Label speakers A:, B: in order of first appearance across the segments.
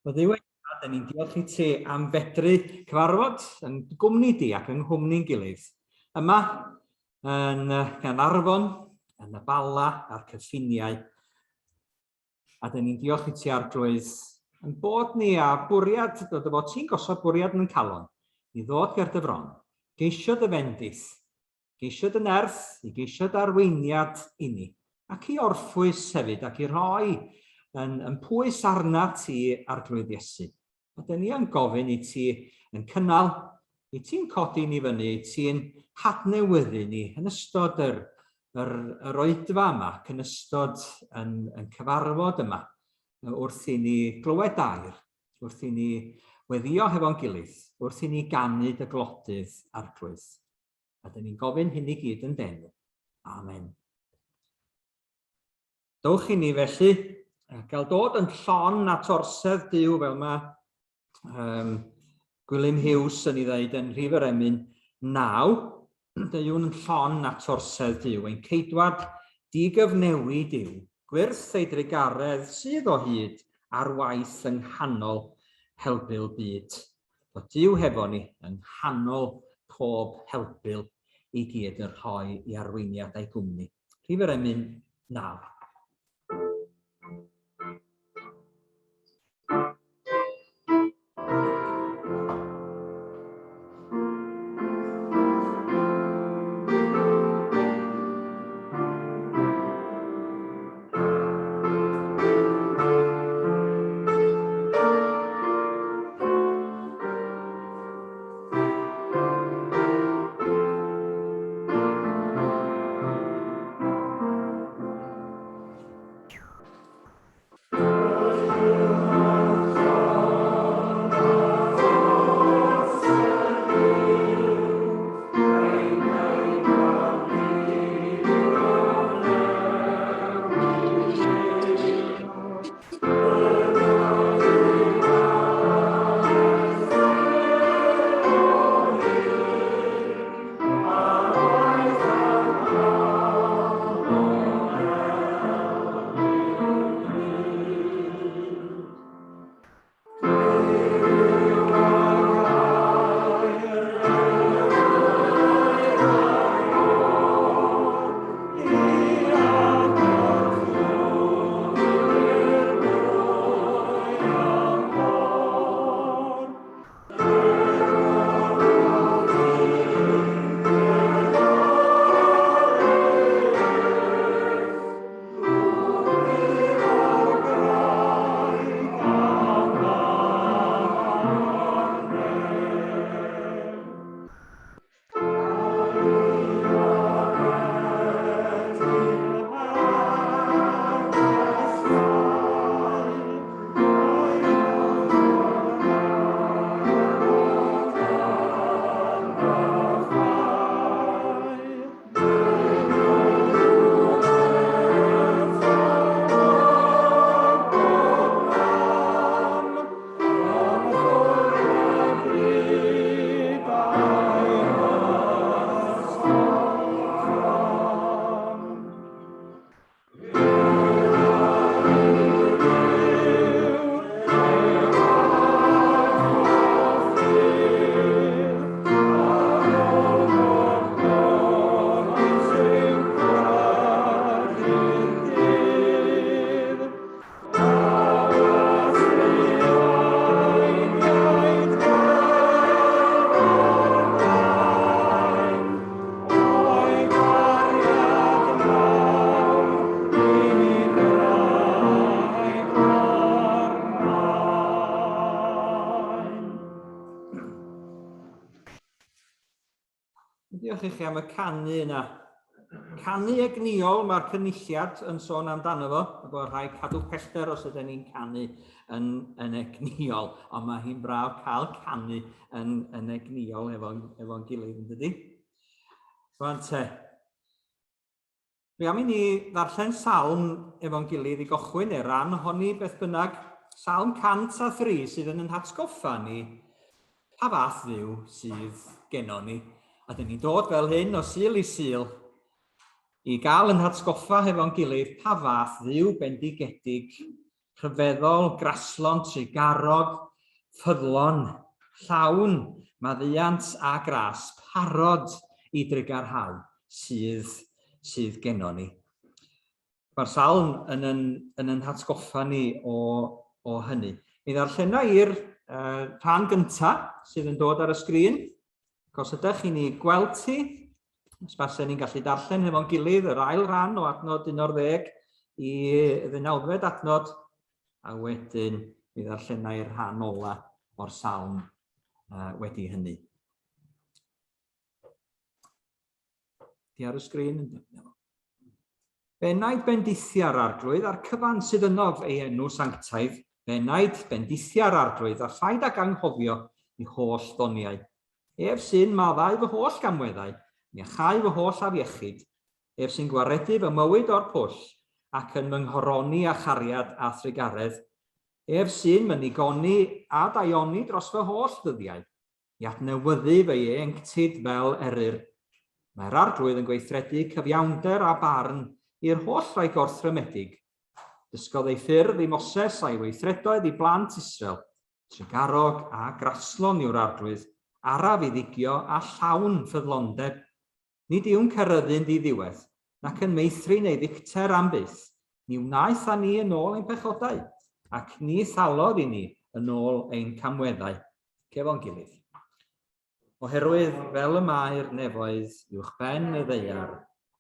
A: O ddiwedd, da ni'n diolch i ti am fedru cyfarfod yn gwmni di ac yng nghwmni'n gilydd. Yma yn Caernarfon, yn y Bala a'r cyffiniau. A da ni'n diolch i ti arglwydd yn bod ni a bwriad, dod o fod ti'n gosod bwriad yn calon, i ddod ger dy fron, geisio dy fendith, geisio dy nerth, i geisio dy arweiniad i ni, ac i orffwys hefyd, ac i roi yn pwys arna ti arglwydd Iesu. A da ni yn gofyn i ti yn cynnal, i ti'n codi ni fyny, i ti'n hadnewyddu ni yn ystod yr oedfa yma, ac yn ystod yn cyfarfod yma, wrth i ni glywed dair, wrth i ni weddio hefo'n gilydd, wrth i ni ganu dy glodydd arglwydd. A da ni'n gofyn hyn i gyd yn denw. Amen. Dowch i ni felly gael dod yn llon at orsedd Duw fel mae Gwilym Hughes yn ei ddeud yn Rhif yr Emyn 9, yw'n llon at orsedd Duw, ein ceidwad digyfnewid yw, gwyrth ei drigaredd sydd o hyd ar waith yng nghanol helbyl byd. Bod Duw hefo ni yng nghanol pob helbyl i gyd yn rhoi i arweiniad a'i gwmni. Rhif yr Emyn 9. Diolch i chi am y canu yna. Canu egniol, mae'r cynulliad yn sôn amdano fo, bod rhai cadw pellter os ydyn ni'n canu yn egniol, ond mae hi'n braf cael canu yn egniol efo'n gilydd yn dydi. Rwan te, fe am i ni ddarllen salm efo'n gilydd i gochwyn neu ran ohoni beth bynnag, salm 103 sydd yn hatgoffa ni pa fath dduw sydd gennon ni. A dyn ni'n dod fel hyn o sul i sul i gael yn hatgoffa hefo'n gilydd pa fath dduw bendigedig rhyfeddol, graslon, trigarog, ffyddlon, llawn, maddiant a gras, parod i drigarhau sydd gennon ni. Mae'r salm yn yn hatgoffa ni o hynny. Mi ddarllena i'r rhan gyntaf sydd yn dod ar y sgrin. Os ydych chi'n ei gweld ti, os basau ni'n gallu darllen hefo'n gilydd yr ail rhan o adnod 11 i 19 adnod, a wedyn mi ddarllena i'r rhan ola o'r salm wedi hynny. Di ar y sgrin? Benaid bendithia'r arglwydd a'r cyfan sydd ynof ei enw sanctaidd, benaid bendithia'r arglwydd a rhaid ag anghofio i holl ddoniau. Ef sy'n maddau fy holl gamweddau, mi achau fy holl afiechyd, ef sy'n gwaredu fy mywyd o'r pwll ac yn mynghoroni a chariad a thrigaredd, ef sy'n mynigoni a daioni dros fy holl ddyddiau, i adnewyddu fy ieuenctid fel eryr. Mae'r arglwydd yn gweithredu cyfiawnder a barn i'r holl rai gorthrymedig. Dysgodd ei ffyrdd i Moses a'i weithredoedd i blant Israel. Trigarog a graslon yw'r arglwydd, araf i ddigio a llawn ffyddlondeb. Nid yw'n cyrryddu'n ddiwedd, nac yn meithrin ei ddicter am byth. Ni wnaeth â ni yn ôl ein pechodau, ac ni thalodd i ni yn ôl ein camweddau. Cefo'n gilydd. Oherwydd fel y mae'r nefoedd uwch ben y ddeiar,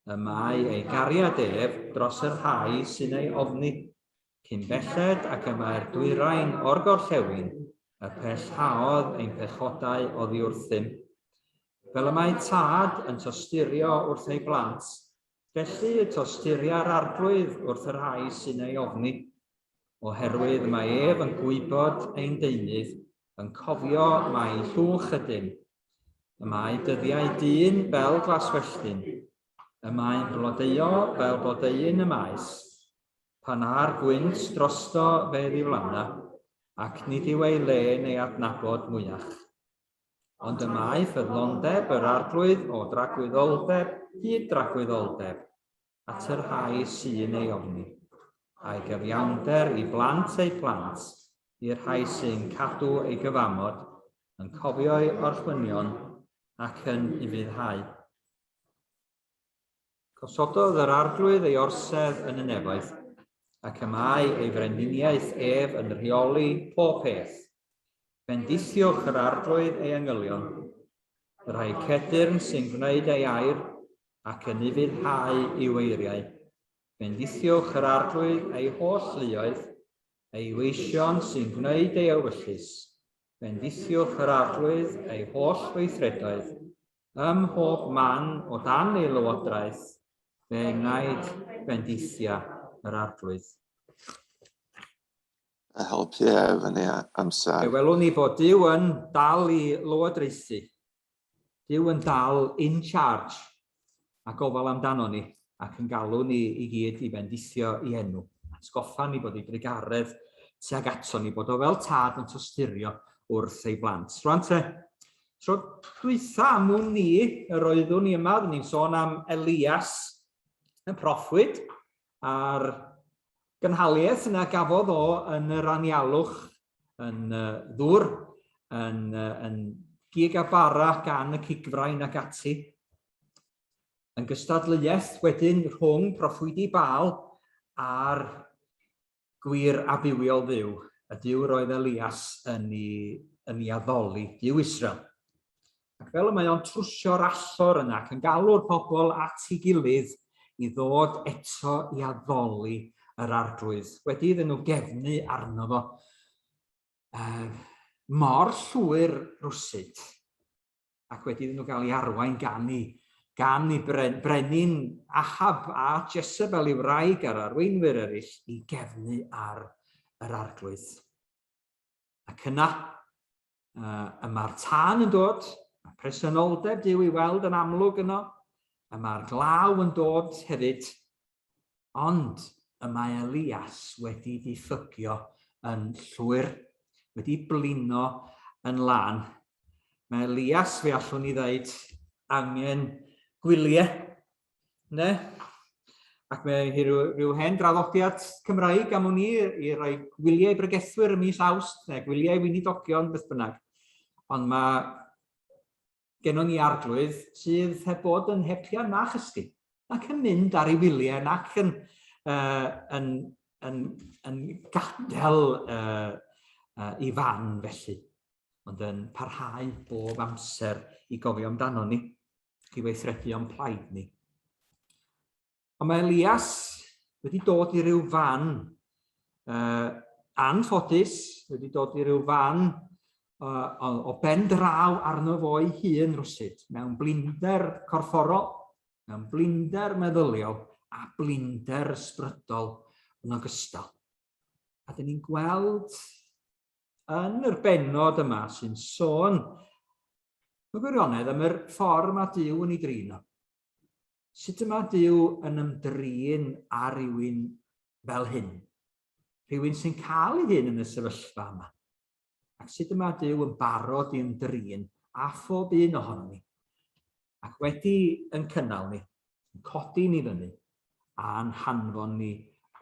A: y mae ei gariad ef dros yr rhai sy'n ei ofni, cyn belled ac y mae'r dwyrain o'r gorllewin, y pellhaodd ein pechodau oddi wrthym. Fel y mae tad yn tosturio wrth ei blant, felly y tosturia'r arglwydd wrth yr rhai sy'n ei ofni, oherwydd mae ef yn gwybod ein deunydd, yn cofio mae llwch ydyn. Y mae dyddiau dyn fel glaswelltyn, y mae'n blodeuo fel blodeuyn y maes, pan a'r gwynt drosto fe ddiflanna, ac nid yw ei le neu adnabod mwyach. Ond y mae ffyddlondeb yr arglwydd o dragwyddoldeb hyd dragwyddoldeb, at yr rhai sy'n ei ofni, a'i gyfiawnder i blant ei plant, i'r rhai sy'n cadw ei gyfamod, yn cofio'i orchwynion ac yn ufuddhau. Gosododd yr arglwydd ei orsedd yn y nefoedd, ac y mae ei frenhiniaeth ef yn rheoli pob peth. Bendithiwch yr arglwydd ei angylion, yr rhai cedyrn sy'n gwneud ei air ac yn ufuddhau ei weiriau. Bendithiwch yr arglwydd ei holl luoedd, ei weision sy'n gwneud ei ewyllus. Bendithiwch yr arglwydd ei holl weithredoedd, ym mhob man o dan ei lywodraeth, fe wnaed bendithia yr arglwydd.
B: A helpu efo ni amser.
A: Welwn ni bod Duw yn dal i lywodraethu. Duw yn dal in charge a gofal amdano ni ac yn galw ni i gyd i bendithio i enw. Atgoffa ni bod ei drigaredd tuag ato ni, bod o fel tad yn tosturio wrth ei blant. Rwan te, tro dwytha amwn ni, yr oeddwn ni yma, ni'n sôn am Elias, y proffwyd, a'r gynhaliaeth yna gafodd o yn yr anialwch, yn ddŵr, yn gig a bara gan y cigfrain ac ati, yn gystadleuaeth wedyn rhwng proffwydi Bal a'r gwir a bywiol dduw, y Duw roedd Elias yn ei addoli, Duw Israel. Ac fel y mae o'n trwsio'r allor yna, ac yn galw'r pobl at ei gilydd i ddod eto i addoli yr arglwydd, wedi iddyn nhw gefnu arno fo mor llwyr rwsyd, ac wedi iddyn nhw gael ei arwain gan ei brenin Ahab a Jezebel i'w wraig a'r arweinwyr eraill i gefnu ar yr arglwydd. Ac yna, mae'r tân yn dod, mae presenoldeb Duw i weld yn amlwg yno, a mae'r glaw yn dod hefyd, ond y mae Elias wedi diffygio yn llwyr, wedi blino yn lan. Mae Elias, fe allwn ni ddeud, angen gwyliau. Ne? Ac mae hi rhyw hen draddodiad Cymraeg am hwn i roi gwyliau bregethwyr ym mis Awst, neu gwyliau weinidogion, beth bynnag. Ond mae gennym ni arglwydd sydd heb bod yn hepian na chysgu, ac yn mynd ar ei wyliau, ac yn gadael i fan felly, ond yn parhau bob amser i gofio amdano ni, i weithredu o'n plaid ni. Ond mae Elias wedi dod i ryw fan anffodus, wedi dod i ryw fan o ben draw arno fo'i hun rwsyd, mewn blinder corfforol, mewn blinder meddyliol a blinder ysbrydol yn ogystal. A dyn ni'n gweld yn yr benod yma sy'n sôn mewn gwirionedd am yr ffordd mae Duw yn ei drino. Sut yma Duw yn ymdrin a rywun fel hyn? Rhywun sy'n cael ei hun yn y sefyllfa yma. Ac sut yma Duw yn barod i ymdrin a phob un ohono ni. Ac wedi yn cynnal ni, yn codi ni fyny, a'n hanfon ni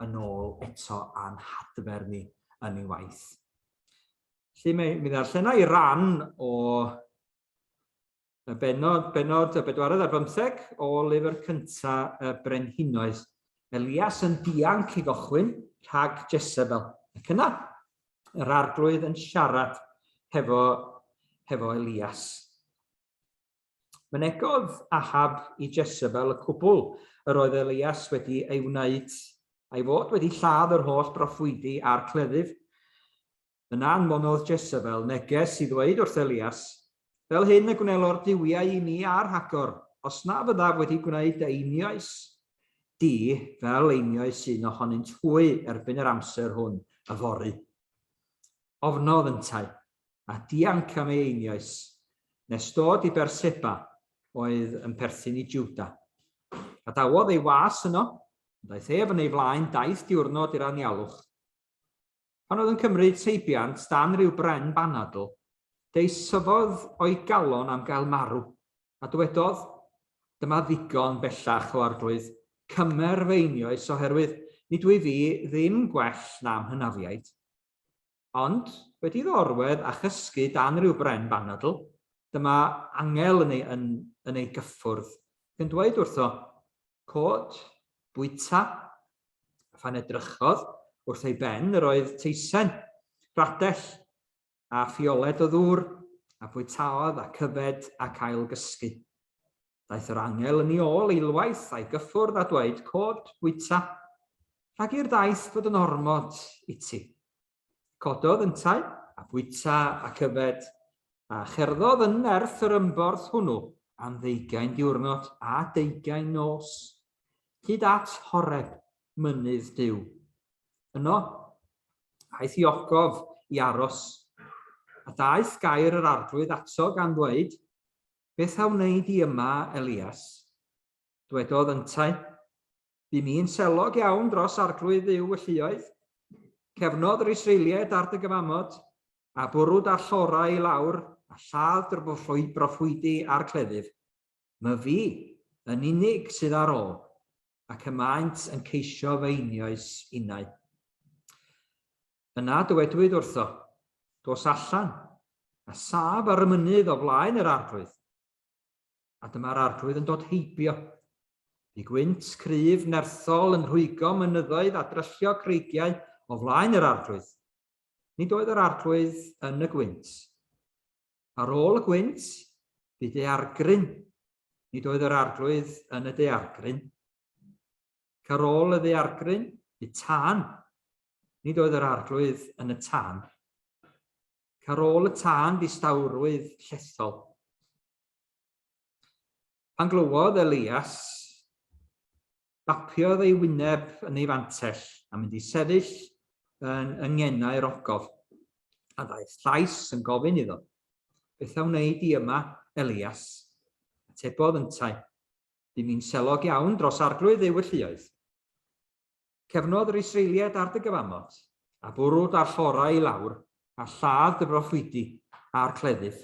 A: yn ôl eto a'n hadfer ni yn ei waith. Felly mi ddarllena i ran o benod 45 o lyfr cynta Brenhinoedd. Elias yn dianc i gochwyn rhag Jezebel. Ac yna, yr arglwydd yn siarad hefo Elias. Mynegodd Ahab i Jezebel y cwbl yr oedd Elias wedi ei wneud a'i fod wedi lladd yr holl broffwydi a'r cleddyf. Yna anmonodd Jezebel Neges i ddweud wrth Elias, fel hyn y gwnelo'r diwiau i ni a'r hagor, os na fyddaf wedi gwneud einioes di fel einioes sy'n ohonynt hwy erbyn yr amser hwn y fori. Ofnodd yntai, a dianc am ei einioes, nes dod i Berseba oedd yn perthyn i Juda. Gadawodd ei was yno, daeth ef yn ei flaen 2 diwrnod i'r anialwch. Pan oedd yn cymryd seibiant dan ryw bren banadl, deisyfodd o'i galon am gael marw, a dywedodd, dyma ddigon bellach o arglwydd, cymer fy einioes oherwydd nid wy fi ddim gwell na'm hynafiaid. Ond wedi ddorwedd a chysgu dan ryw bren banadl, dyma angel yn ei gyffwrdd, yn dweud wrtho, cod, bwyta, phan edrychodd wrth ei ben yr oedd teisen, rhadell, a phioled o ddŵr, a bwytaodd a cyfed ac ail gysgu. Daeth yr angel yn ei ôl eilwaith a'i gyffwrdd a dweud, cod, bwyta, rhag i'r daith fod yn ormod i ti. Cododd yntai, a bwyta a cyfed, a cherddodd yn nerth yr ymborth hwnnw am 20 diwrnod a 20 nos, hyd at Horeb, mynydd Duw. Yno, aeth i ogof i aros, a daeth gair yr arglwydd ato gan ddweud, beth a wneud i yma, Elias? Dwedodd yntai, bu mi'n selog iawn dros arglwydd Dduw y lluoedd, cefnodd yr Israeliaid ar dy gyfamod, a bwrwd a llorau i lawr, a lladd yr broffwydi a'r cleddyf. My fi yn unig sydd ar ôl, ac y maent yn ceisio fy einioes unau. Yna dywedwyd wrtho, dos allan, a saf ar y mynydd o flaen yr arglwydd. A dyma'r arglwydd yn dod heibio. Bu gwynt cryf nerthol yn rhwygo mynyddoedd a dryllio creigiau o flaen yr arglwydd. Nid oedd yr arglwydd yn y gwynt. Ar ôl y gwynt, bu daeargryn. Nid oedd yr arglwydd yn y daeargryn. Ar ôl y daeargryn, bu tân. Nid oedd yr arglwydd yn y tân. Ar ôl y tân distawrwydd llethol. Pan glywodd Elias, bapiodd ei wyneb yn ei fantell a mynd i sefyll yn ngenau'r ogof. A ddaeth llais yn gofyn iddo, beth a wneud i yma, Elias? Atebodd yntai, bu mi'n selog iawn dros arglwydd Dduw y lluoedd. Cefnodd yr Israeliaid ar dy gyfamod, a bwrwd a'r llorau i lawr, a lladd y broffwydi a'r cleddyf.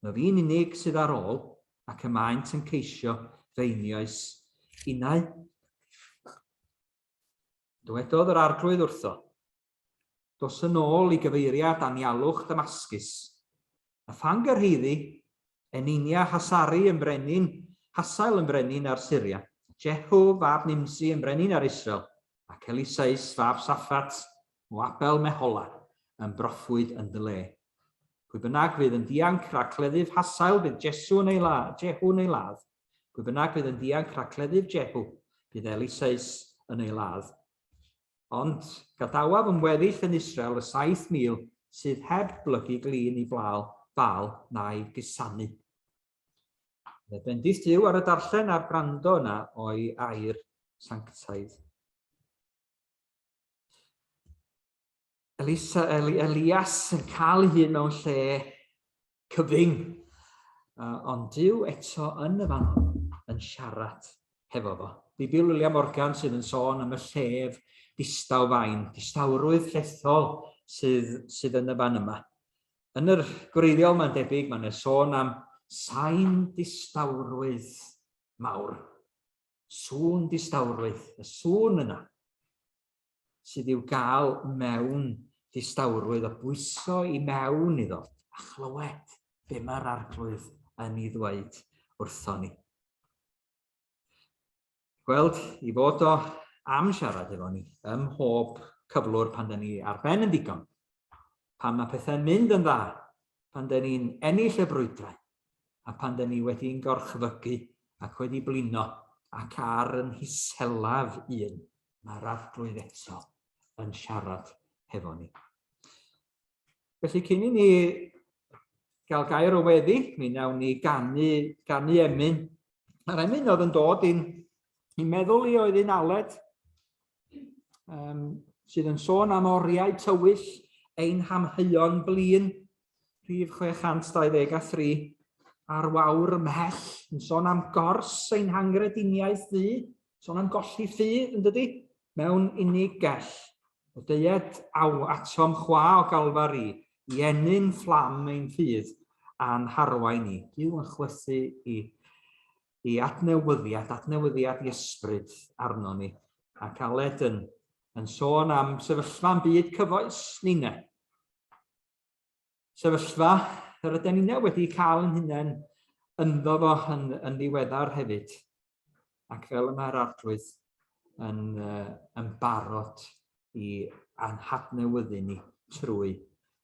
A: My fi'n unig sydd ar ôl, ac y maent yn ceisio fy einioes unau. Dywedodd yr arglwydd wrtho, dos yn ôl i gyfeiriad anialwch Damascus, a phan gyrheiddi, Eninia Hasael yn brenin ar Syria, Jehu fab Nimsi yn brenin ar Israel, ac Elisais fab Saffat o Abel Mehola yn broffwyd yn dy le. Pwy bynnag fydd yn dianc rhagleddyf Hasael bydd Jehu yn ei ladd. Pwy bynnag fydd yn dianc rhagleddyf Jehu bydd Elisais yn ei ladd. Ond gadawaf yn weddill yn Israel y 7,000 sydd heb blygu glin i Bal na'i gusanu. Fe bendith Duw ar y darllen a'r brando yna o'i air sanctaidd. Elias yn cael ei hun mewn lle cyfyng, ond Duw eto yn y fan yn siarad hefo fo. Bibil William Morgan sydd yn sôn am y llef distawfaen, distawrwydd llethol sydd yn y fan yma. Yn yr gwreiddiol mae'n debyg, mae'n sôn am sain distawrwydd mawr. Sŵn distawrwydd, y sŵn yna sydd i'w gael mewn distawrwydd o bwyso i mewn iddo a chlywed be mae'r arglwydd yn ei ddweud wrtho ni. Gweld i fod o am siarad efo ni ym mhob cyflwr pan dyn ni ar ben yn digon, pan mae pethau'n mynd yn dda, pan dyn ni'n ennill y brwydrau, a pan dyn ni wedi'n gorchfygu ac wedi blino ac ar yn hiselaf un, mae'r arglwydd eto yn siarad hefo ni. Felly cyn i ni gael gair o weddi, mi wnawn ni ganu emyn. Mae'r emyn oedd yn dod i'n meddwl i oedd un Aled, sydd yn sôn am oriau tywyll ein hamheuon blin, rhif 623, a'r wawr ymhell, yn sôn am gors ein hangrediniaeth ddu, sôn am golli ffydd, yn dydi, mewn unig gell, o deied atom chwa o galfari, i enyn fflam ein ffydd a'n harwain ni. Dyw yn chwythu i adnewyddiad i ysbryd arno ni, ac Aled yn sôn am sefyllfa'n byd cyfoes ninne. Sefyllfa yr ydyn ninne wedi cael yn hunain ynddo fo yn ddiweddar hefyd, ac fel y mae'r arglwydd yn barod i anhadnewyddu ni trwy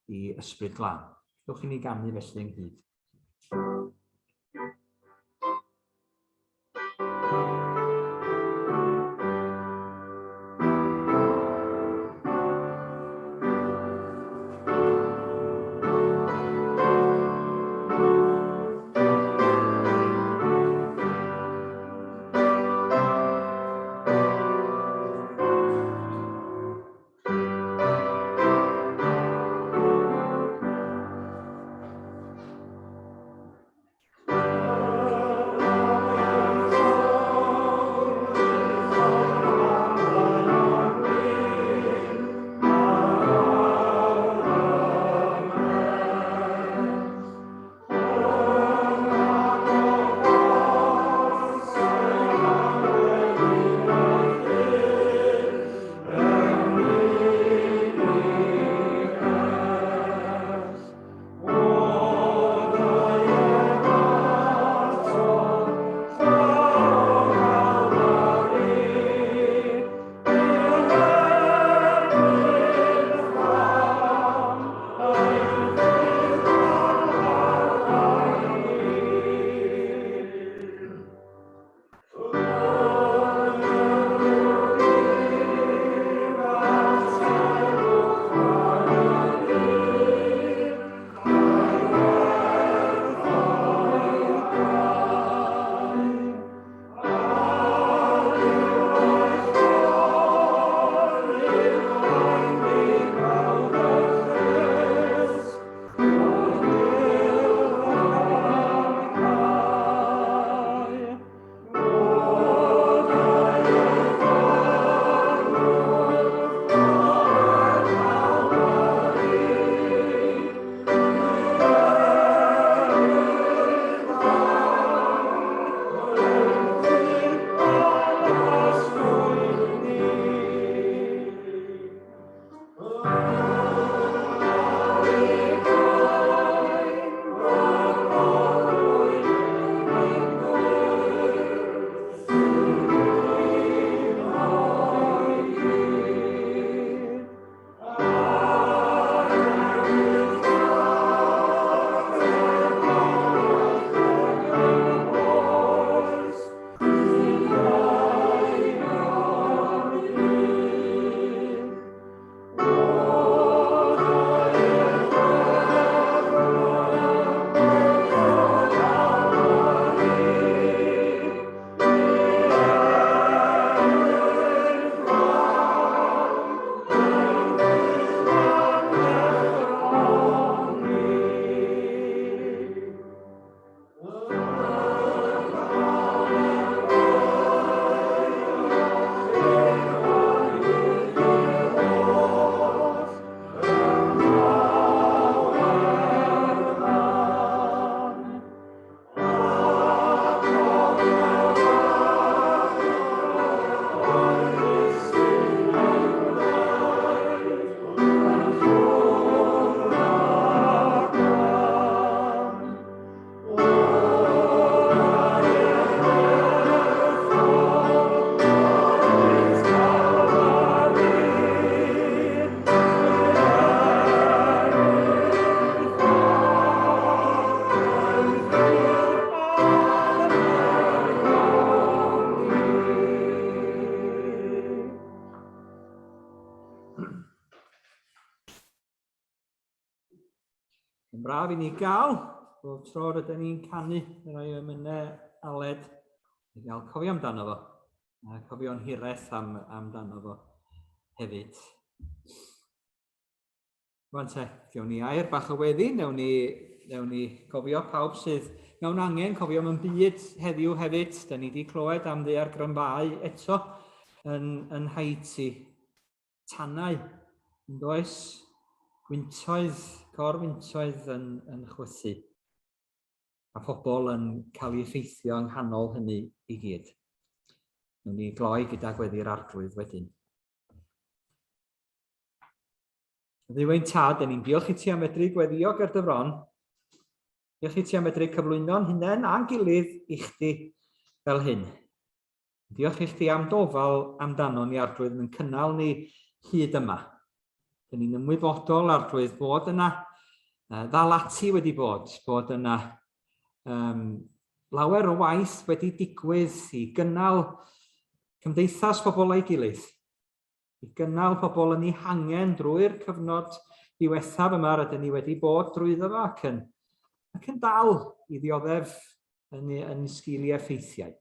A: i ysbryd glân. Dewch i ni ganu felly ynghyd. Yn braf i ni gael, bob tro rydyn ni'n canu rai emynau aled, i gael cofio amdano fo, a cofio'n hireth amdano fo hefyd. Rwan te, gewn ni air bach o weddi, newn ni cofio pawb sydd mewn angen, cofio mewn byd heddiw hefyd. Da ni wedi clywed am ddaear grymbau eto yn Haiti. Tannau, yn does, gwyntoedd, gorwyntoedd yn chwythu. A pobl yn cael ei effeithio yng nghanol hynny i gyd. Newn ni gloi gyda Wedi'r arglwydd wedyn. Ddiwein tad, ni'n diolch i ti am medru gweddio gyda dy fron. Diolch i ti am medru cyflwyno'n hunain a'n gilydd i chdi fel hyn. Diolch i chdi am dofal amdano ni arglwydd yn cynnal ni hyd yma. Dyn ni'n ymwybodol arglwydd bod yna ddalati wedi bod yna lawer o waith wedi digwydd i gynnal cymdeithas pobl ei gilydd. I gynnal pobl yn ei hangen drwy'r cyfnod diwethaf yma rydyn ni wedi bod drwyddo fo ac yn dal i ddioddef yn sgiliau ffeithiau.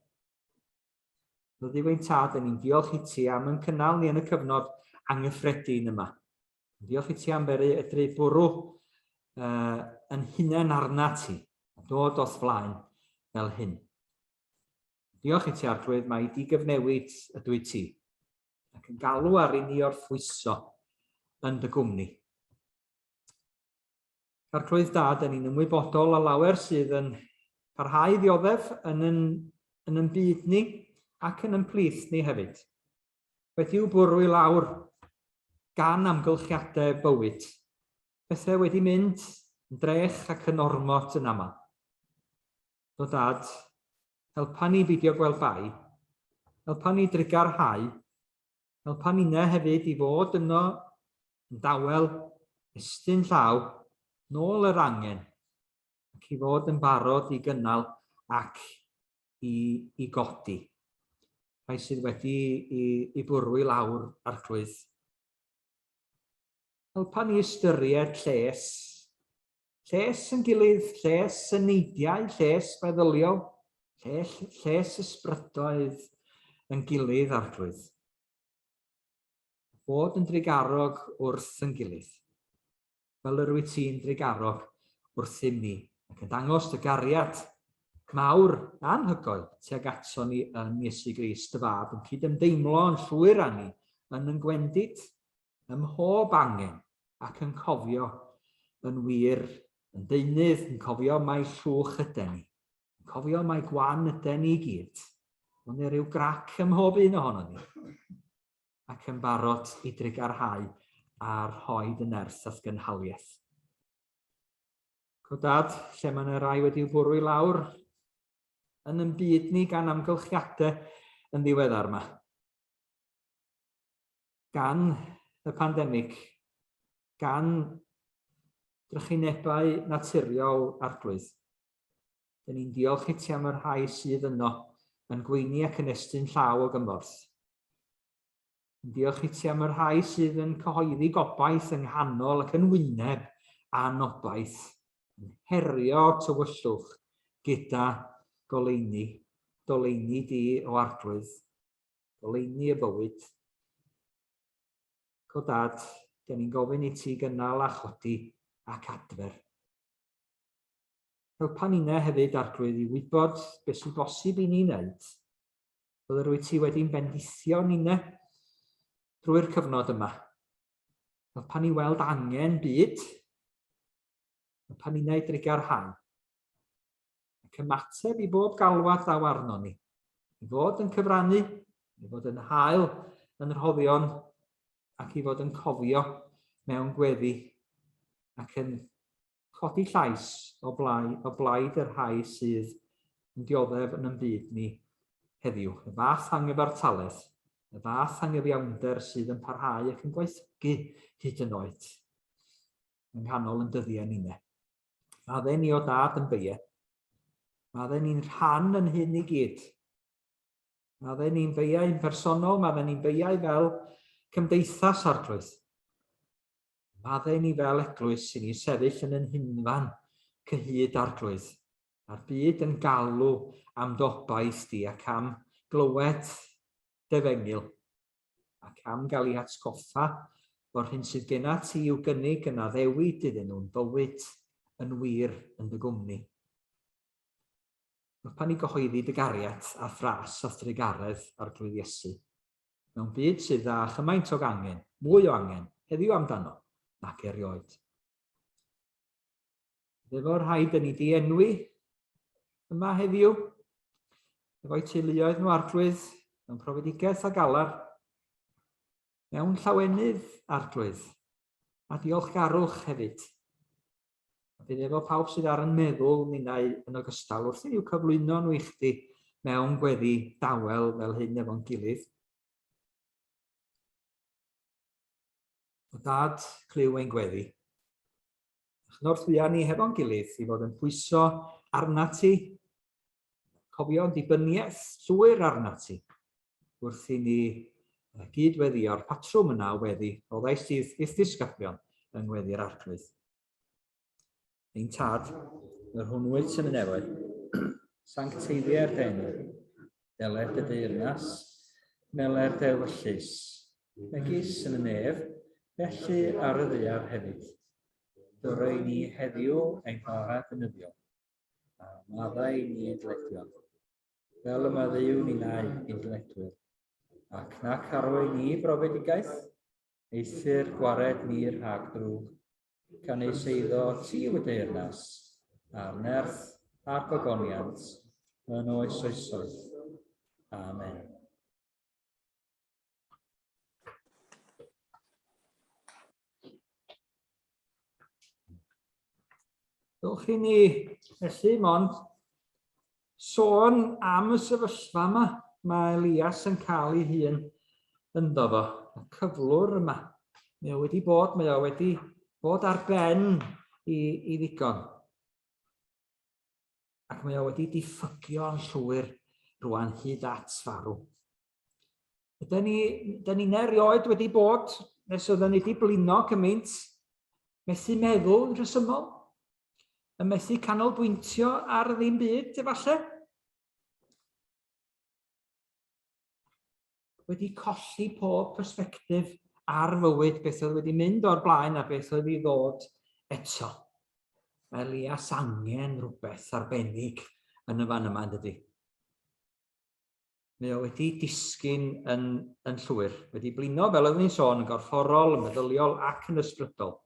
A: Ddiwein tad, ni'n diolch i ti am yn cynnal ni yn y cyfnod anghyffredin yma. Diolch i ti am edrych bwrw yn hunain arna ti, a dod o'r flaen fel hyn. Diolch i ti arglwydd mae di gyfnewid ydw i ti, ac yn galw ar i ni o'r ffwyso yn dy gwmni. Arglwydd dad, ni'n ymwybodol o lawer sydd yn parhau ddioddef yn yn byd ni ac yn plith ni hefyd. Wedi'w bwrw i lawr gan amgylchiadau bywyd. Bethau wedi mynd yn drech ac yn ormod yn aml. O dad, helpa ni beidio gweld bai, helpa ni drigarhau, helpa ni hefyd i fod yno yn dawel, estyn llaw, nôl yr angen, ac i fod yn barod i gynnal ac i godi. Rhai sydd wedi i bwrw i lawr arglwydd. Helpa ni ystyried lles yn gilydd, lles yn neidiau, lles feddyliol, lles ysbrydoedd yn gilydd arglwydd. Bod yn drigarog wrth yn gilydd, fel yr wyt ti'n drigarog wrthym ni, ac yn dangos dy gariad mawr anhygoel tuag ato ni yn Iesu Grist dy fab, yn cydymdeimlo yn llwyr â ni, yn gwendid, ym mhob angen, ac yn cofio yn wir, yn deunydd, yn cofio mai llwch ydyn ni, yn cofio mai gwan ydyn ni i gyd, ond e ryw grac ym mhob un ohono ni, ac yn barod i drigarhau a'r rhoed yn nerth ath gynhaliaeth. Dad, lle mae yna rai wedi bwrw i lawr yn byd ni gan amgylchiadau yn ddiweddar yma. Gan y pandemig, gan drychinebau naturiol arglwydd. Dyn ni'n diolch i ti am yr rhai sydd yno yn gweini ac yn estyn llaw o gymorth. Diolch i ti am yr rhai sydd yn cyhoeddi gobaith yng nghanol ac yn wyneb anobaith, yn herio tywyllwch gyda doleini di o arglwydd, doleini y bywyd. Dad, dyn ni'n gofyn i ti gynnal a chodi ac adfer. Helpa ni hefyd arglwydd i wybod beth sy'n bosib i ni wneud. Byddai rwyt ti wedi'n bendithio ni drwy'r cyfnod yma. Helpa ni weld angen byd, helpa ni drigarhau, ac ymateb i bob galwad ddaw arno ni, i fod yn cyfrannu, i fod yn hael yn rhoddion, ac i fod yn cofio mewn gweddi, ac yn codi llais o blaid yr rhai sydd yn dioddef yn byd ni heddiw. Y fath anghyfartaledd, y fath anghyfiawnder sydd yn parhau ac yn gweithgu hyd yn oed yng nghanol yn dyddiau ni. Madde ni o dad yn beie. Madde ni'n rhan yn hyn i gyd. Madde ni'n beiau yn personol, madde ni'n beiau fel cymdeithas arglwydd. Maddau ni fel eglwys sy'n ni sefyll yn yn hunfan cyhyd arglwydd. A'r byd yn galw am dobaith di ac am glywed defengil. Ac am gael ei atgoffa o'r hyn sydd genna ti i'w gynnig yn addewid iddyn nhw'n bywyd yn wir yn dy gwmni. Pan ni gyhoeddi dy gariad a phras a thrygaredd ar glwydd Iesu. Mewn byd sydd â chymaint o angen, mwy o angen, heddiw amdano, ac erioed. Efo'r rhaid yn ei dienwi yma heddiw, efo'i teuluoedd nhw arglwydd, mewn profedigaeth a galar, mewn llawenydd arglwydd, a diolchgarwch hefyd. Bydd efo pawb sydd ar yn meddwl ninnau yn ogystal wrth i'w cyflwyno nhw i chdi mewn gweddi dawel fel hyn efo'n gilydd. O dad cliw ein gweddi. Chnorthwya ni hefo'n gilydd i fod yn pwyso arna ti, cofio'n dibyniaeth llwyr arna ti, wrth i ni gydweddio'r patrwm yna o weddi, o ddais sydd ddisgyblion yng Wedi'r arglwydd. Ein tad, yr hwnnwyd sy'n y newydd, sancteiddiau'r denw, deled y deyrnas, meler dewyllus, megis yn y nef, felly ar y ddaear hefyd. Dyrau ni heddiw ein parad ynyddio, a maddau ni edledion, fel y maddau ninnau edledwyr, ac nac arwai ni brofedigaeth, eithir gwared ni rhag drwg, gan ei seiddo ti Wedi'rnas, a'r nerth a'r gogoniant, yn oes oesoedd. Amen. Dylch i ni felly mond sôn am y sefyllfa yma mae Elias yn cael ei hun ynddo fo, y cyflwr yma. Mae o wedi bod ar ben i ddigon. Ac mae o wedi diffygio yn llwyr rwan hyd at farw. Ydyn ni'n erioed wedi bod, nes oedden ni wedi blino cymaint, methu meddwl yn rhesymol, y methu canolbwyntio ar ddim byd, efallai. Wedi colli pob persbectif ar fywyd, beth oedd wedi mynd o'r blaen a beth oedd i ddod eto. Elias angen rhywbeth arbennig yn y fan yma, dydy. Mae o wedi disgyn yn llwyr, wedi blino, fel oedd ni'n sôn, yn gorfforol, yn meddyliol ac yn ysbrydol.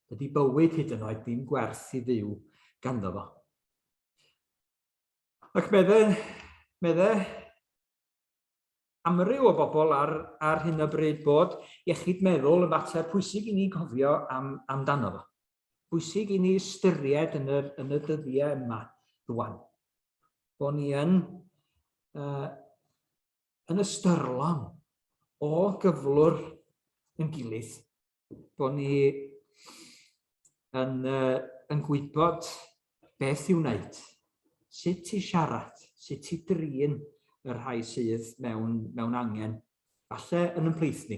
A: Dydy bywyd hyd yn oed ddim gwerth i ddiw ganddo fo. Ac medde amryw o bobl ar hyn o bryd bod iechyd meddwl yn fater pwysig i ni gofio amdano fo. Pwysig i ni ystyried yn y dyddiau yma rwan. Bo ni yn ystyrlon o gyflwr yn gilydd. Bo ni yn gwybod beth i'w wneud, sut i siarad, sut i drin y rhai sydd mewn angen, falle yn ymplith ni,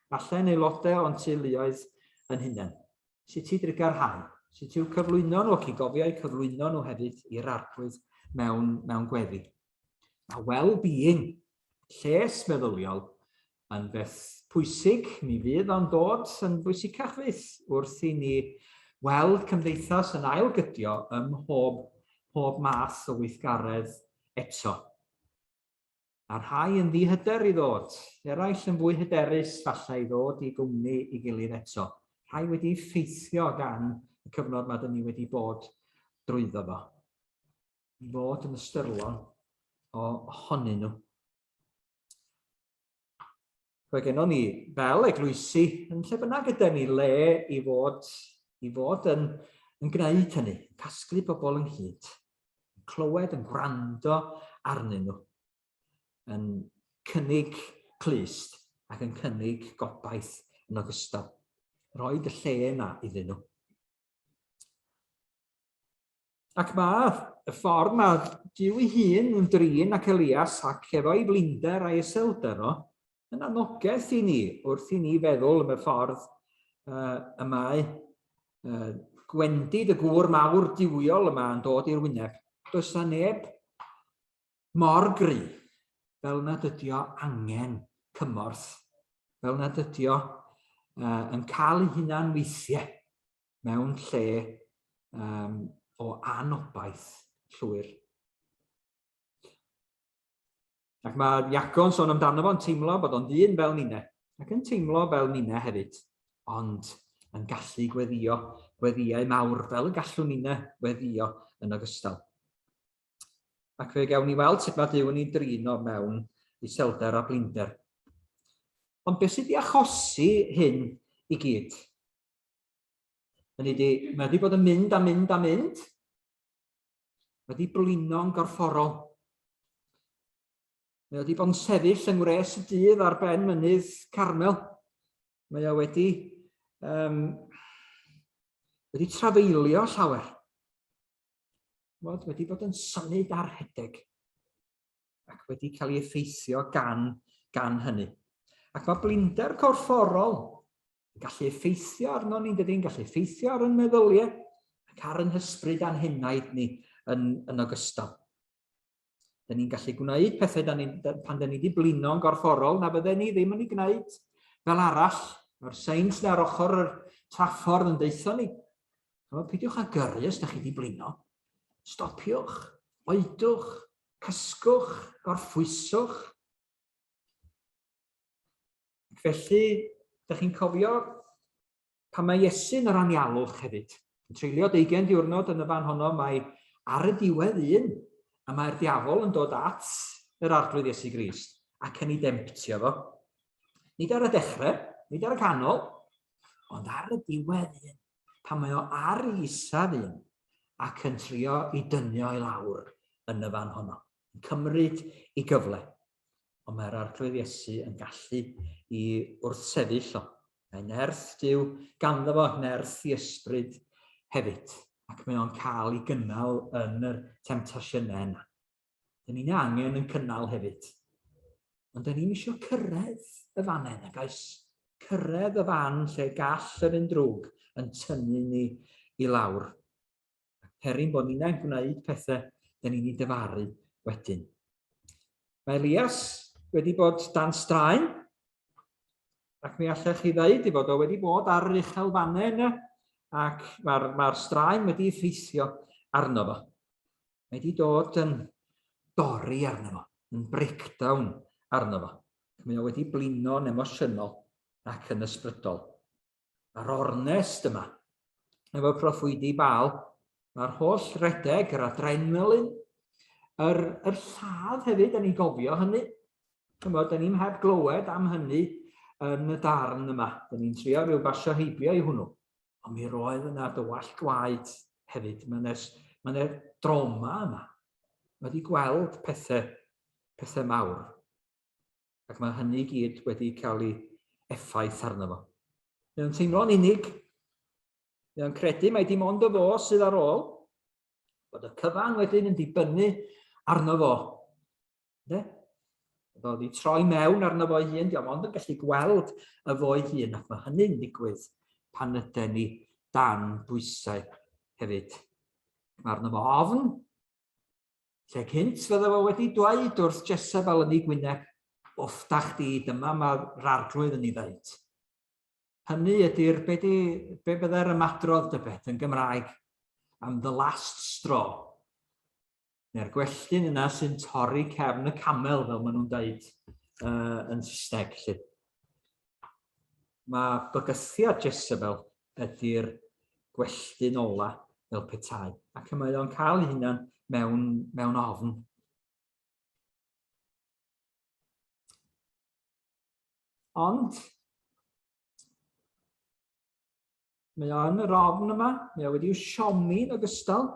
A: falle yn aelodau o'n teuluoedd yn hunain. Sut i drigarhau, sut i'w cyflwyno nhw, ac i gofio eu cyflwyno nhw hefyd i'r arglwydd mewn gweddi. A well-being, lles meddyliol, yn beth pwysig, mi fydd o'n dod yn bwysicach fydd wrth i ni weld cymdeithas yn ailgydio ym mhob math o weithgaredd eto. A rhai yn ddihyder i ddod, eraill yn fwy hyderus falle i ddod i gwmni i gilydd eto. Rhai wedi effeithio gan y cyfnod mae ni wedi bod drwyddo fo. I fod yn ystyrlon ohonyn nhw. Fe gennon ni fel eglwysi, yn lle bynnag gyda ni le i fod yn gwneud hynny, casglu bobl ynghyd, yn clywed, yn gwrando arnyn nhw, yn cynnig clust ac yn cynnig gobaith yn ogystal. Roed y lle yna iddyn nhw. Ac mae y ffordd mae Duw ei hun yn drin ac Elias ac efo'i blinder a'i iselder o, yn anogaeth i ni wrth i ni feddwl am y ffordd y mae gwendid y gŵr mawr diwiol yma yn dod i'r wyneb. Does na neb mor gry fel nad ydi o angen cymorth, fel nad ydi o yn cael ei hunan weithiau mewn lle o anobaith llwyr. Ac mae Iagon sôn amdano fo'n teimlo bod o'n ddyn fel ninne, ac yn teimlo fel ninne hefyd, ond yn gallu gweddiau mawr fel y gallwn ninne weddio yn ogystal. Ac fe gawn ni weld sut mae Duw yn ei drino mewn iselder a blinder. Ond beth sydd wedi achosi hyn i gyd? Mae wedi bod yn mynd a mynd a mynd. Mae wedi blino'n gorfforol. Mae wedi bod yn sefyll yng ngwres y dydd ar ben mynydd Carmel. Mae o wedi trafeilio llawer. Wedi bod yn symud ar rhedeg ac wedi cael ei effeithio gan hynny. Ac mae blinder corfforol yn gallu effeithio arno ni, dydy'n gallu effeithio ar yn meddyliau ac ar yn hysbryd anhenaid ni yn ogystal. Dyn ni'n gallu gwneud pethau pan dyn ni wedi blino'n gorfforol na bydden ni ddim yn ei gwneud fel arall. Mae'r seins na ar ochr yr traffordd yn deitho ni. Peidiwch â gyrru os ydych chi wedi blino. Stopiwch, oedwch, cysgwch, gorffwyswch. Felly, ydych chi'n cofio pan mae Iesu'n yr anialwch hefyd. Yn treulio 20 diwrnod yn y fan honno, mae ar y diwedd un, a mae'r diafol yn dod at yr arglwydd Iesu Grist ac yn ei demptio fo. Nid ar y dechrau, nid ar y canol, ond ar y diwedd un, pan mae o ar ei isaf un ac yn trio i dynio i lawr yn y fan honno, yn cymryd i gyfle. Ond mae'r arglwydd Iesu yn gallu i wrthsefyll o. Mae nerth Duw ganddo fo, nerth i ysbryd hefyd, ac mae o'n cael ei gynnal yn yr temptasiynau yna. Dyn ni'n angen yn cynnal hefyd. Ond dyn ni'n eisiau cyrraedd y fan yna, guys. Cyrraedd y fan lle gall yr undrwg yn tynnu ni i lawr. Herin bod ni'n gwneud pethau dyn ni'n ei dyfaru wedyn. Mae Elias wedi bod dan straen, ac mi allech chi ddeud bod o wedi bod ar yr uchelfannau yna, ac mae'r straen wedi effeithio arno fo. Mae wedi dod yn dorri arno fo, yn breakdown arno fo. Mae o wedi blino'n emosiynol ac yn ysbrydol. Mae'r ornest yma, efo proffwydi Bal, mae'r holl redeg, yr adrenalin, yr lladd hefyd, yn ei gofio hynny. Dyn ni'n heb glywed am hynny yn y darn yma. Dyn ni'n trio rhyw basio heibio i hwnnw. Ond mi roedd yna dywall gwaed hefyd. Mae'n droma yma. Mae wedi gweld pethau mawr. Ac mae hynny gyd wedi cael ei effaith arno fo. Mae'n teimlo'n unig. Mae'n credu mai dim ond o fo sydd ar ôl. Bod y cyfan wedyn yn dibynnu arno fo. Oedd wedi troi mewn arno fo hun, diolch ond yn gallu gweld y fo hun, ac mae hynny'n digwydd pan ydyn ni dan bwysau hefyd. Mae arno fo ofn, lle cynt fydde fo wedi dweud wrth Jezebel yn ei gwyneb, wfta chdi, dyma mae'r arglwydd yn ei ddeud. Hynny ydy'r be bydde'r ymadrodd dybed yn Gymraeg am the last straw. Neu'r gwelltyn yna sy'n torri cefn y camel, fel maen nhw'n dweud yn Saesneg. Mae bygythiad Jezebel ydy'r gwelltyn ola fel petai, ac mae o'n cael ei hunan mewn ofn. Ond, mae o'n yr ofn yma, mae o wedi i'w siomi'n ogystal.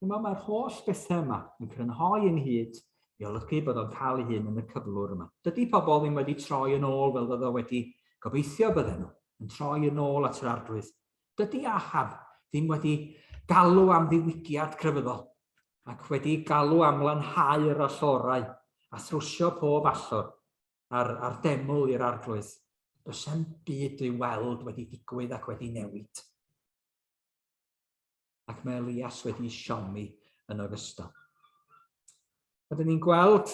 A: Mae'r holl bethau yma yn crynhoi ynghyd i olygu bod o'n cael ei hun yn y cyflwr yma. Dydy pobl ddim wedi troi yn ôl fel fyddo wedi gobeithio bydden nhw, yn troi yn ôl at yr arglwydd. Dydy Ahab ddim wedi galw am ddiwygiad crefyddol, ac wedi galw am lanhau'r allorau a thrwsio pob allor ar deml i'r arglwydd. Does am byd i weld wedi digwydd ac wedi newid. Ac mae Elias wedi siomi yn ogystal. Rydyn ni'n gweld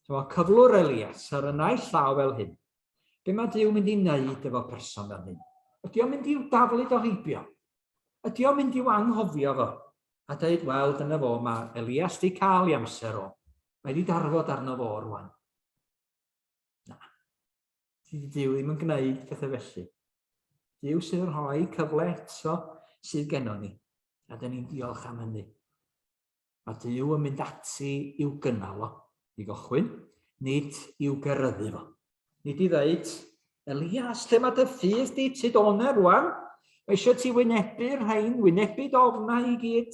A: cyflwr Elias ar y naill llaw fel hyn. Be mae Duw mynd i wneud efo person fel hyn? Ydy o'n mynd i'w daflud o heibio? Ydy o'n mynd i'w anghofio fo? A dweud, wel, dyna fo, mae Elias di cael ei amser o. Mae wedi darfod arno fo rwan. Na. Dydy Duw ddim yn gwneud pethau felly. Duw sydd yn rhoi cyfle eto sydd gennym ni. A dyn ni'n diolch am hynny. Mae Duw yn mynd ati i'w gynnal o, i gochwyn, nid i'w gyrryddu fo. Nid i ddeud, Elias, lle mae dy ffydd di, ti dona rwan? Mae eisiau ti wynebu'r rhain, wynebu dofnau i gyd.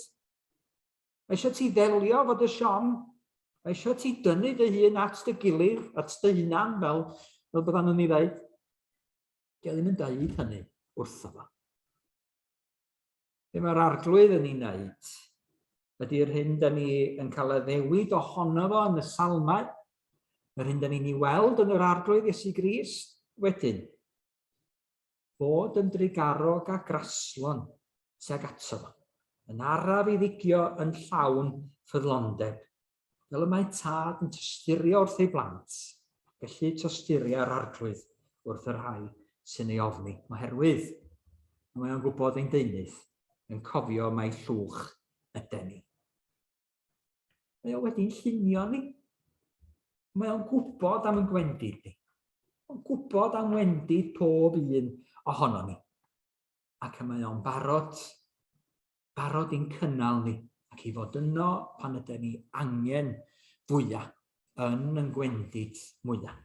A: Mae eisiau ti ddelio fod y siom. Mae eisiau ti dynnu dy hun at dy gilydd, at dy hunan, fel byddan nhw'n ei ddeud. Dio ddim yn deud hynny wrtho fo. Be mae'r arglwydd yn ei wneud, ydy'r hyn da ni yn cael y ddewid ohono fo yn y salmau, yr hyn da ni'n ei weld yn yr arglwydd Iesu Grist wedyn, bod yn drigarog a graslon tuag ato fo, yn araf i ddigio yn llawn ffyddlondeb, fel y mae tad yn tysturio wrth ei blant, felly tosturia'r arglwydd wrth yr rhai sy'n ei ofni, oherwydd mae o'n gwybod ein deunydd yn cofio mai llwch ydyn ni. Mae o wedi'n llunio ni. Mae o'n gwybod am y gwendid ni. Mae'n gwybod am wendid pob un ohono ni. Ac mae o'n barod i'n cynnal ni, ac i fod yno pan ydyn ni angen fwyaf yn gwendid mwyaf.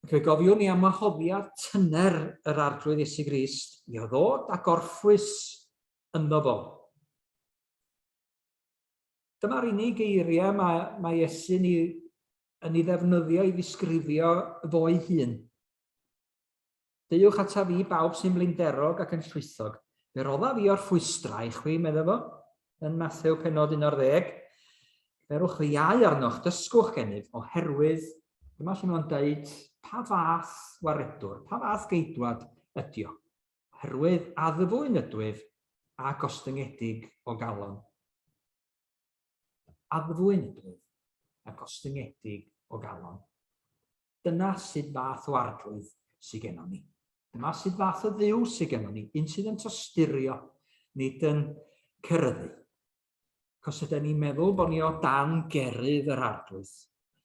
A: Ac fe gofiwn ni am wahoddiad tyner yr arglwydd Iesu Grist i ddod a gorffwys ynddo fo. Dyma'r unig eiriau mae Iesu yn ei ddefnyddio i ddisgrifio fo'i hun. Deuwch ata fi bawb sy'n blinderog ac yn llwythog. Fe rodda fi o'r ffwystrau, chwi, meddwl fo, yn Mathew pennod 11. Ferwch fy iau arnoch, dysgwch gennyf, oherwydd, dyma lle mae'n deud, pa fath waredwr, pa fath geidwad ydi o. Oherwydd addfwyn ydwyf a gostyngedig o galon. Addfwyn ydwyf a gostyngedig o galon. Dyna sydd fath o arglwydd sydd gennym ni. Dyma sydd fath o ddiw sydd gennym ni, un sydd yn tosturio, nid yn cyrryddu. Cos ydyn ni'n meddwl bod ni o dan gerydd yr arglwydd,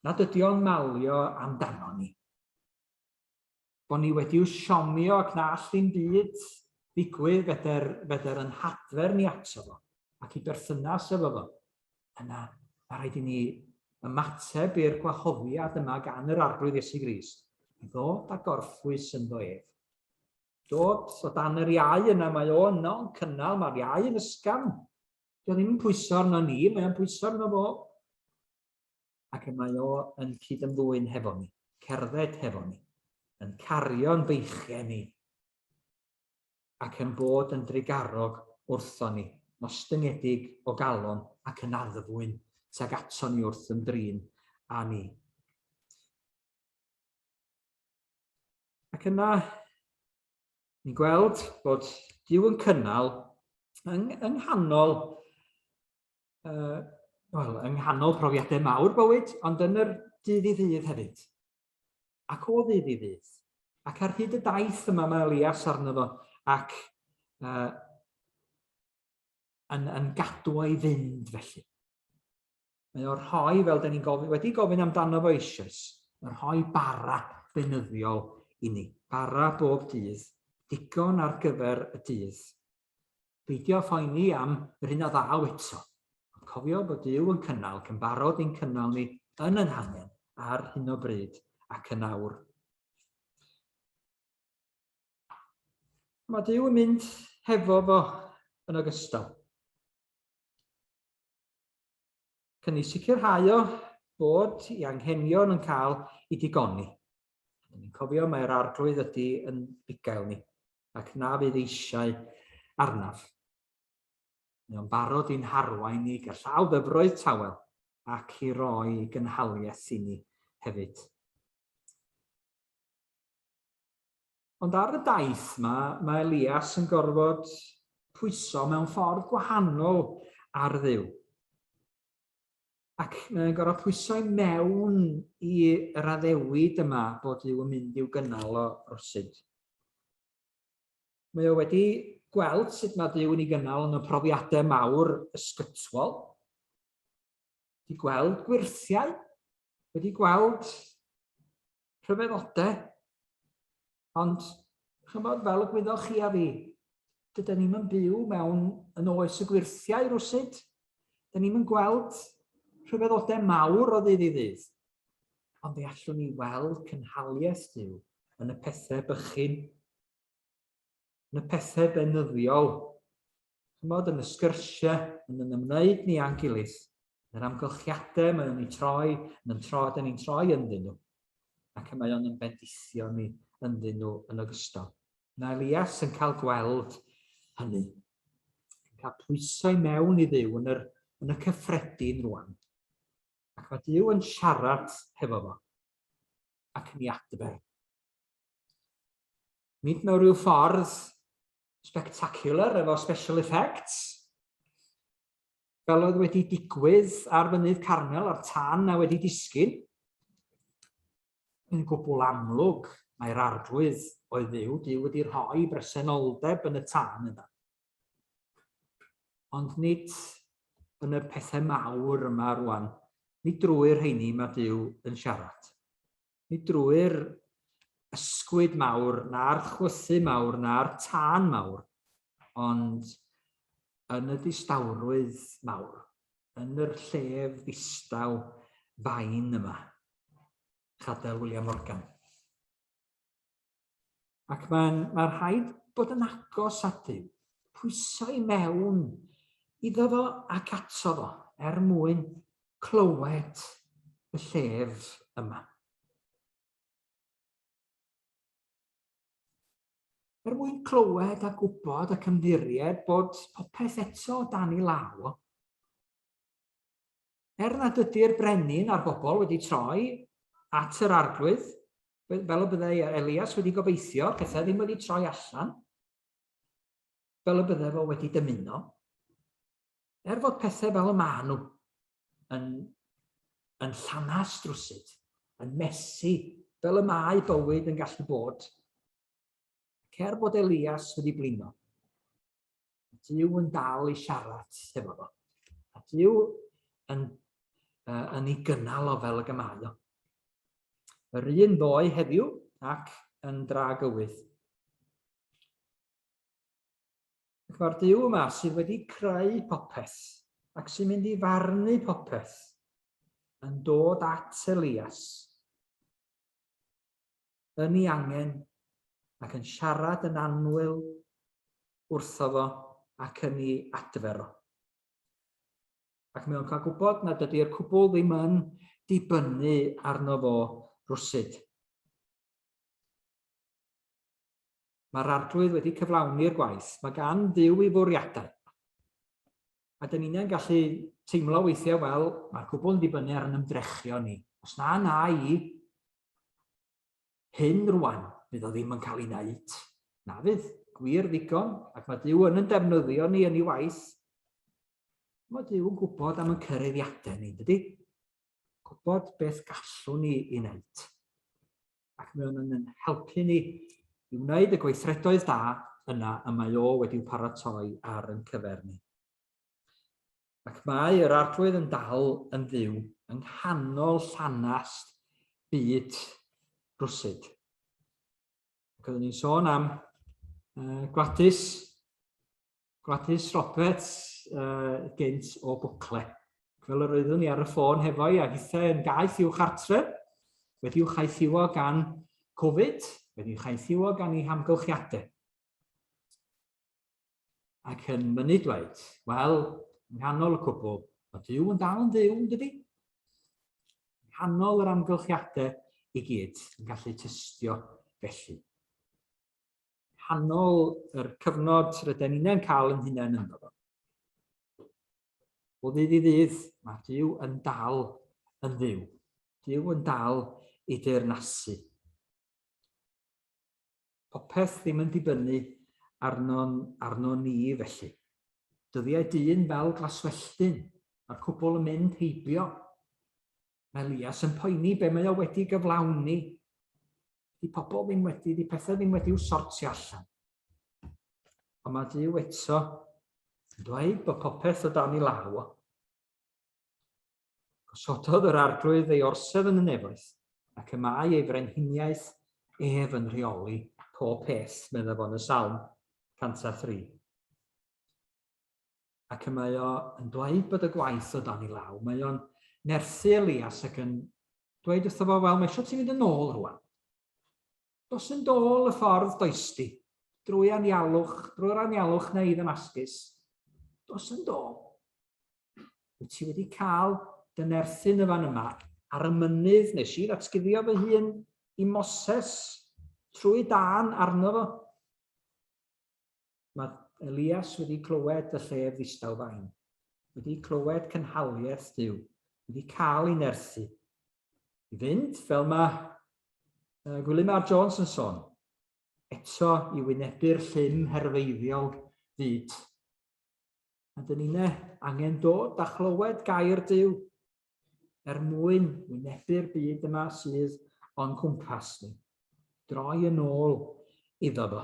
A: nad ydy o'n malio amdano ni. Bod ni wedi'w siomio ac na all ddim byd ddigwydd feder yn hadfer ni ato fo, ac i berthynas efo fo. Yna, mae rhaid i ni ymateb i'r gwahoddiad yma gan yr arglwydd Iesu Grist. I ddod a gorffwys ynddo ef. Dod o dan yr iau yna, mae o yno yn cynnal, mae'r iau yn ysgafn. Dio ddim yn pwyso arno ni, mae o'n pwyso arno fo. Ac mae o yn cydymddwyn hefo ni, cerdded hefo ni, yn cario'n beichiau ni, ac yn bod yn drigarog wrtho ni, nostyngedig o galon ac yn addfwyn tuag ato ni wrth ymdrin a ni. Ac yna, ni'n gweld bod Duw yn cynnal yng nghanol profiadau mawr bywyd, ond yn yr dydd i ddydd hefyd. Ac o ddydd i ddydd. Ac ar hyd y daith yma mae Elias arno fo, ac yn gadw o'i fynd felly. Mae o'r rhoi, fel da ni'n wedi gofyn amdano fo eisoes, o'r rhoi bara beunyddiol i ni. Bara bob dydd, digon ar gyfer y dydd. Beidio phoeni am yr un o ddaw eto. Cofio bod Duw yn cynnal, ac yn barod i'n cynnal ni yn yn hangen ar hyn o bryd ac yn awr. Mae Duw yn mynd hefo fo yn ogystal. Cyn i sicrhau o bod i anghenion yn cael ei digoni. Ni'n cofio mae'r arglwydd ydy yn bugail ni, ac na fydd eisiau arnaf. Mae o'n barod i'n harwain ni gael llaw ddyfroedd tawel ac i roi gynhaliaeth i ni hefyd. Ond ar y daith mae Elias yn gorfod pwyso mewn ffordd gwahanol ar Dduw. Ac mae'n gorfod pwyso i mewn i'r addewid yma bod Dduw yn mynd i'w gynnal o rwsyd. Mae o wedi gweld sut mae Dduw yn ei gynnal yn y profiadau mawr ysgytwol. Wedi gweld gwirthiau, wedi gweld rhyfeddodau. Ond, chymod, fel y gwyddoch chi a fi, dydyn ni'n byw mewn yn oes y gwirthiau rwsyd. Dydyn ni'n gweld rhyfeddodau mawr o ddydd i ddydd. Ond fe allwn ni weld cynhaliaeth Dduw yn y pethau bychin, yn y pethau benyddiol. Chymod, yn y sgyrsiau, yn ymwneud ni a'n gilydd. Yr amgylchiadau mae o'n ni'n troi ynddyn nhw. Ac mae o'n yn bendithio ni ynddyn nhw yn ogystal. Mae Elias yn cael gweld hynny. Yn cael pwyso i mewn i Dduw yn y cyffredin rwan. Ac mae Dduw yn siarad hefo fo. Ac yn ei adfer. Nid mewn rhyw ffordd spectacular efo special effects. Fel oedd wedi digwydd ar fynydd Carmel a'r tân a wedi disgyn. Yn gwbl amlwg mae'r arglwydd oedd Dduw wedi rhoi bresenoldeb yn y tân yna. Ond nid yn y pethau mawr yma rwan, nid drwy'r rheini mae Dduw yn siarad. Nid drwy'r ysgwyd mawr, na'r chwythu mawr, na'r tân mawr, ond yn y distawrwydd mawr, yn yr llef ddistaw fain yma, Chadel William Morgan. Ac mae'n rhaid bod yn agos at Dduw, pwyso i mewn iddo fo ac ato fo, mwyn clywed y llef yma. Mwyn clywed a gwybod ac ymddiried bod popeth eto dan ei law. Nad ydy'r brenin a'r bobl wedi troi at yr arglwydd, fel y byddai Elias wedi gobeithio, pethau ddim wedi troi allan, fel y byddai fo wedi dymuno. Fod pethau fel y maen nhw yn llanas drwsyd, yn mesu, fel y mae bywyd yn gallu bod. Cer bod Elias wedi blino. Dduw yn dal i siarad efo fo. A Dduw yn ei gynnal o fel y gymae o. Yr un ddoe heddiw ac yn dra gywydd. Ac mae'r Dduw yma sydd wedi creu popeth ac sy'n mynd i farnu popeth yn dod at Elias yn ei angen ac yn siarad yn annwyl wrtho fo ac yn ei adfer o. Ac mae o'n cael gwybod nad ydy'r cwbl ddim yn dibynnu arno fo rwsyd. Mae'r arglwydd wedi cyflawni'r gwaith. Mae gan Dduw ei fwriadau. A dyn ni'n gallu teimlo weithiau, wel, mae'r cwbl yn dibynnu ar yn ymdrechio ni. Os na i, hyn rwan, fydd o ddim yn cael ei wneud. Na fydd, gwir ddigon, ac mae Dduw yn defnyddio ni yn ei waith. Mae Dduw yn gwybod am y cyreiddiadau ni, dydy? Gwybod beth gallwn ni i wneud. Ac mae o'n yn helpu ni i wneud y gweithredoedd da yna y mae o wedi'w paratoi ar yn cyfer ni. Ac mae yr arglwydd yn dal yn Dduw yng nghanol llanast byd rwsyd. Ac oeddwn ni'n sôn am Gladys Roberts gynt o Bwcle. Fel yr oeddwn ni ar y ffôn hefo'i a hithau yn gaeth i'w chartre, wedi'w chaethiwo gan Covid, wedi'w chaethiwo gan ei hamgylchiadau. Ac yn mynd dweud, wel, yng nghanol y cwbl, mae Dduw yn dal yn Dduw, dydy? Yng nghanol yr amgylchiadau i gyd yn gallu tystio felly. Yng nghanol yr cyfnod rydyn ni'n cael yn hunain ynddo fo. O ddydd i ddydd, mae Dduw yn dal yn Dduw. Dduw yn dal i deyrnasu. popeth ddim yn dibynnu arno ni felly. Dyddiau dyn fel glaswelltyn, a'r cwbl yn mynd heibio. Mae Elias yn poeni be mae o wedi gyflawni. Di pethau ddim wedi i'w sortio allan. Ond mae Duw eto yn dweud bod popeth o dan ei law. Gosododd yr arglwydd ei orsedd yn y nefoedd, ac y mae ei frenhiniaeth ef yn rheoli pob peth, meddai fo'n y Salm 103. Ac y mae o yn dweud bod y gwaith o dan ei law. Mae o'n nerthu Elias ac yn dweud wrtho fo, wel, mae eisiau ti fynd yn ôl rwan. Dos yn dôl y ffordd doesti, drwy'r anialwch neu i Ddamascus. Dos yn dôl. Wyt ti wedi cael dy nerthu'n y fan yma ar y mynydd nes i ddatguddio fy hun i Moses trwy dan arno fo. Mae Elias wedi clywed y llef ddistaw fain, wedi clywed cynhaliaeth Duw, wedi cael ei nerthu. I fynd, fel mae Gwilym Jones yn sôn, eto i wynebu'r llym herfeiddiol fyd. A dyn ni'n angen dod a chlywed gair Duw mwyn wynebu'r byd yma sydd o'n cwmpas ni. Droi yn ôl iddo fo.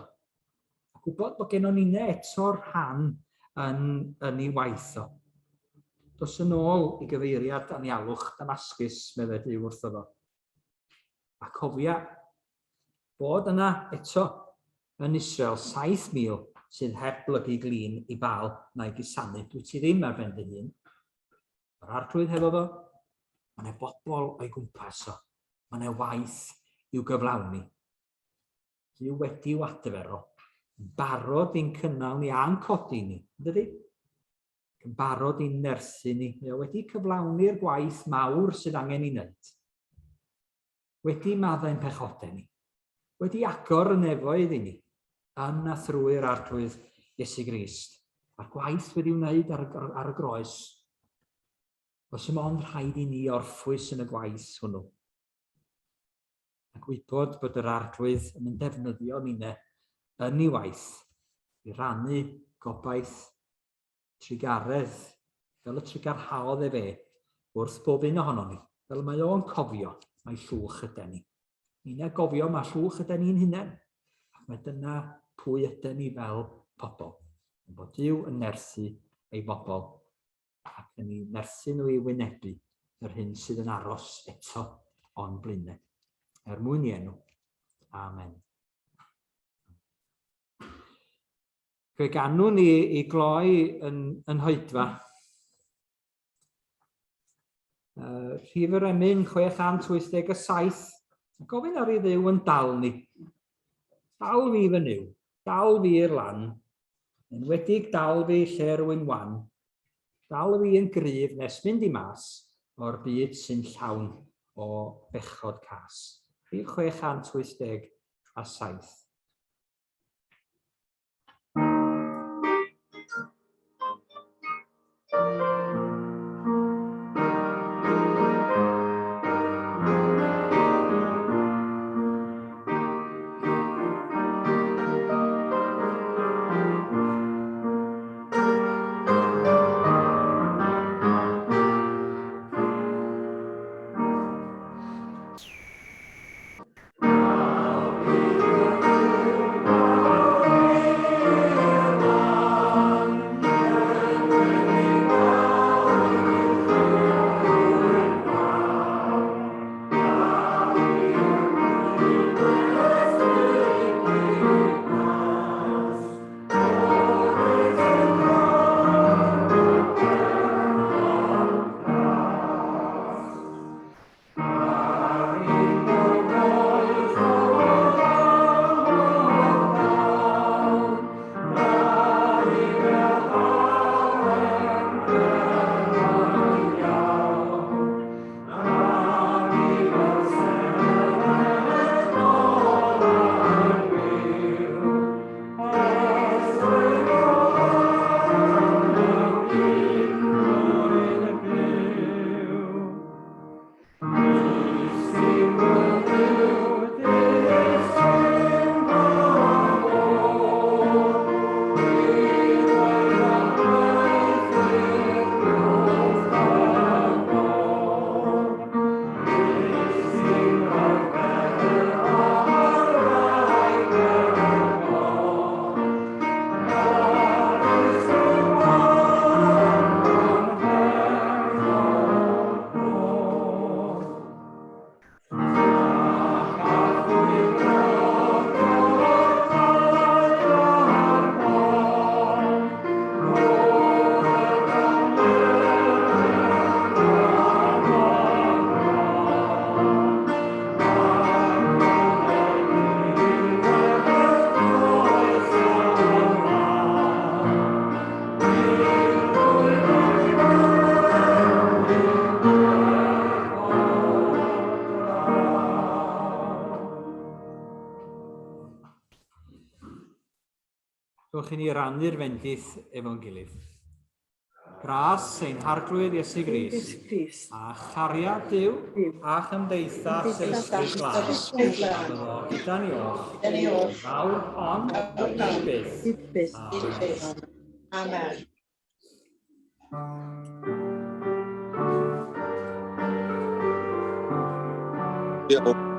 A: A gwybod bod gen o'n ni'n eto'r rhan yn ei waith o. Dos yn ôl i gyfeiriad anialwch Damascus, meddai Duw wrtho fo. A cofia bod yna eto yn Israel 7,000 sydd heb blygu glin i Bal na'i gusanu. Dwi ti ddim ar ben dy hun. Mae'r arglwydd hefo fo. Mae'n bobl o'i gwmpas o. Mae'n waith i'w gyflawni. Dyw wedi i'w adfer o. Yn barod i'n cynnal ni a'n codi ni. Dydy? Yn barod i'n nerthu ni. Mae wedi cyflawni'r gwaith mawr sydd angen i wneud. Wedi maddau'n pechodau ni. Wedi agor y nefoedd i ni. Yn a thrwy'r arglwydd Iesu Grist. A'r gwaith wedi'i wneud ar y groes. Os ym ond rhaid i ni orffwys yn y gwaith hwnnw. A gwybod bod yr arglwydd yn defnyddio ni'n yn ei waith i rannu gobaith trigaredd fel y trigarhaodd fe wrth bob un ohono ni. Fel mae o'n cofio mae llwch ydyn ni. Ni'n gofio mae llwch ydyn ni'n hunain. Ac mae dyna pwy ydyn ni fel pobl. Bod Duw yn nerthu ei bobl ac yn ei nerthu nhw i wynebu yr hyn sydd yn aros eto o'n blaenau. Mwyn i enw. Amen. Fe ganwn ni i gloi yn hoedfa. Rhif yr emyn 687. Gofyn ar ei Dduw yn dal ni. Dal fi fy niw. Dal fi'r lan. Enwedig dal fi lle rwy'n wan. Dal fi yn gryf nes mynd i mas o'r byd sy'n llawn o bechod cas. Rhif 687. Gallwch chi ni rannu'r fendith efo'n gilydd. Gras ein harglwyr Iesu Grist, a chariad Duw, a chymdeithas yr ysbryd glân, a fyddo gyda ni oll, nawr hon, a byth. Amen.
B: Diolch.